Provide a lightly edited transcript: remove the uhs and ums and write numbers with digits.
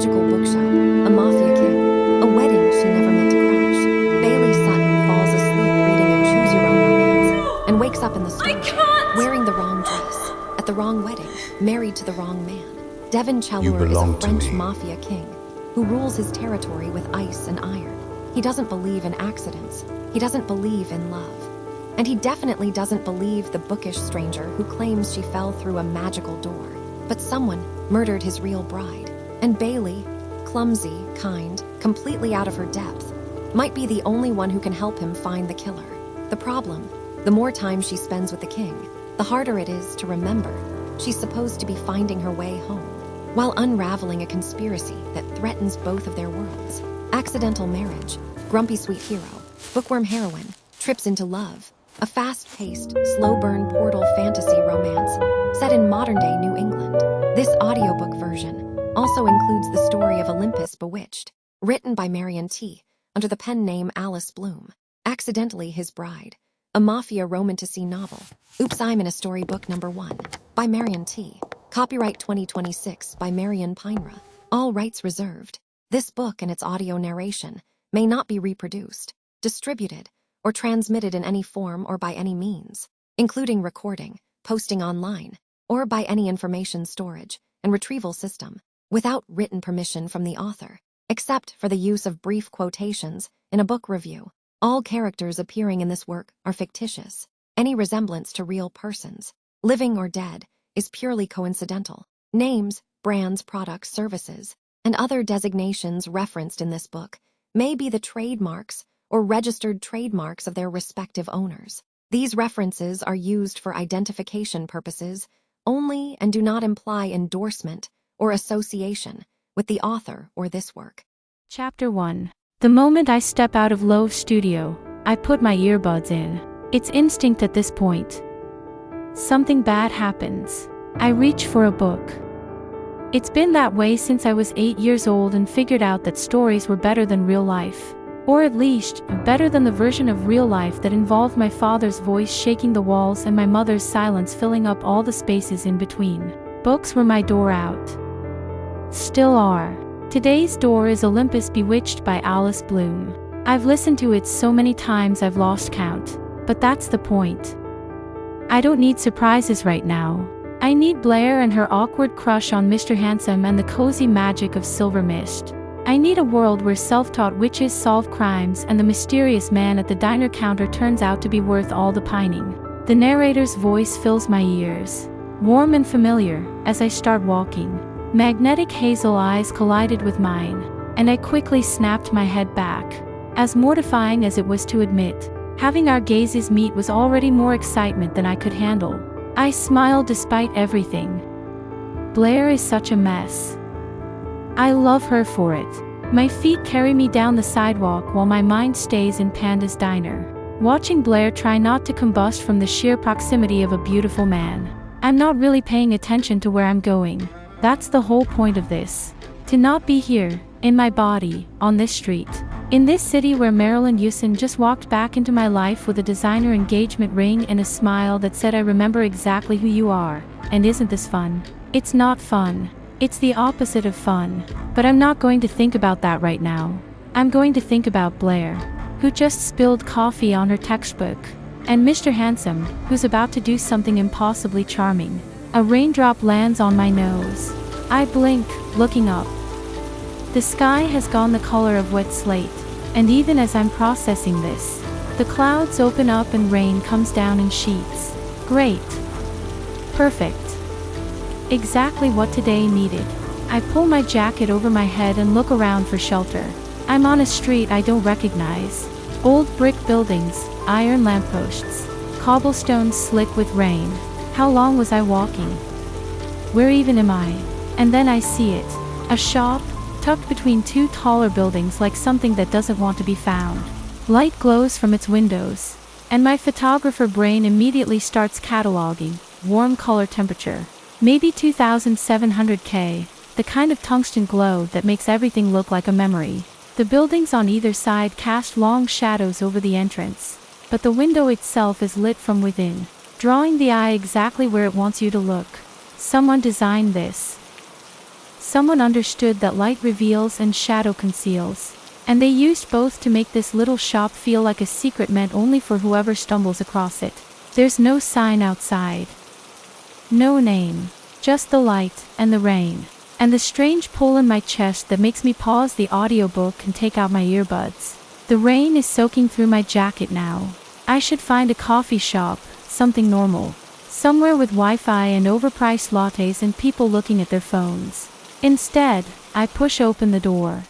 magical bookshop, a mafia king, a wedding she never meant to crash. Bailey Sutton falls asleep reading a choose-your-own romance and wakes up in the story, wearing the wrong dress, at the wrong wedding, married to the wrong man. Devon Challour is a French mafia king who rules his territory with ice and iron. He doesn't believe in accidents. He doesn't believe in love. And he definitely doesn't believe the bookish stranger who claims she fell through a magical door. But someone murdered his real bride. And Bailey, clumsy, kind, completely out of her depth, might be the only one who can help him find the killer. The problem, the more time she spends with the king, the harder it is to remember she's supposed to be finding her way home, while unraveling a conspiracy that threatens both of their worlds. Accidental marriage, grumpy sweet hero, bookworm heroine, trips into love, a fast-paced, slow-burn portal fantasy romance set in modern-day New England. This audiobook version also includes the story of Olympus Bewitched, written by Marion T. under the pen name Alice Bloom. Accidentally His Bride, a Mafia Romantasy novel. Oops, I'm in a Storybook #1 by Marion T. Copyright 2026 by Marion Pinera. All rights reserved. This book and its audio narration may not be reproduced, distributed, or transmitted in any form or by any means, including recording, posting online, or by any information storage and retrieval system, without written permission from the author, except for the use of brief quotations in a book review. All characters appearing in this work are fictitious. Any resemblance to real persons, living or dead, is purely coincidental. Names, brands, products, services, and other designations referenced in this book may be the trademarks or registered trademarks of their respective owners. These references are used for identification purposes only and do not imply endorsement or association with the author or this work. Chapter 1. The moment I step out of Love's studio, I put my earbuds in. It's instinct at this point. Something bad happens. I reach for a book. It's been that way since I was 8 years old and figured out that stories were better than real life. Or at least, better than the version of real life that involved my father's voice shaking the walls and my mother's silence filling up all the spaces in between. Books were my door out. Still are. Today's door is Olympus Bewitched by Alice Bloom. I've listened to it so many times I've lost count. But that's the point. I don't need surprises right now. I need Blair and her awkward crush on Mr. Handsome and the cozy magic of Silver Mist. I need a world where self-taught witches solve crimes and the mysterious man at the diner counter turns out to be worth all the pining. The narrator's voice fills my ears, warm and familiar, as I start walking. Magnetic hazel eyes collided with mine, and I quickly snapped my head back. As mortifying as it was to admit, having our gazes meet was already more excitement than I could handle. I smiled despite everything. Blair is such a mess. I love her for it. My feet carry me down the sidewalk while my mind stays in Panda's diner, watching Blair try not to combust from the sheer proximity of a beautiful man. I'm not really paying attention to where I'm going. That's the whole point of this. To not be here, in my body, on this street. In this city where Marilyn Houston just walked back into my life with a designer engagement ring and a smile that said I remember exactly who you are. And isn't this fun? It's not fun. It's the opposite of fun. But I'm not going to think about that right now. I'm going to think about Blair, who just spilled coffee on her textbook, and Mr. Handsome, who's about to do something impossibly charming. A raindrop lands on my nose. I blink, looking up. The sky has gone the color of wet slate, and even as I'm processing this, the clouds open up and rain comes down in sheets. Great. Perfect. Exactly what today needed. I pull my jacket over my head and look around for shelter. I'm on a street I don't recognize. Old brick buildings, iron lampposts, cobblestones slick with rain. How long was I walking? Where even am I? And then I see it. A shop, tucked between two taller buildings like something that doesn't want to be found. Light glows from its windows, and my photographer brain immediately starts cataloging. Warm color temperature. Maybe 2700 K, the kind of tungsten glow that makes everything look like a memory. The buildings on either side cast long shadows over the entrance, but the window itself is lit from within, drawing the eye exactly where it wants you to look. Someone designed this. Someone understood that light reveals and shadow conceals. And they used both to make this little shop feel like a secret meant only for whoever stumbles across it. There's no sign outside. No name. Just the light, and the rain. And the strange pull in my chest that makes me pause the audiobook and take out my earbuds. The rain is soaking through my jacket now. I should find a coffee shop, something normal. Somewhere with Wi-Fi and overpriced lattes and people looking at their phones. Instead, I push open the door.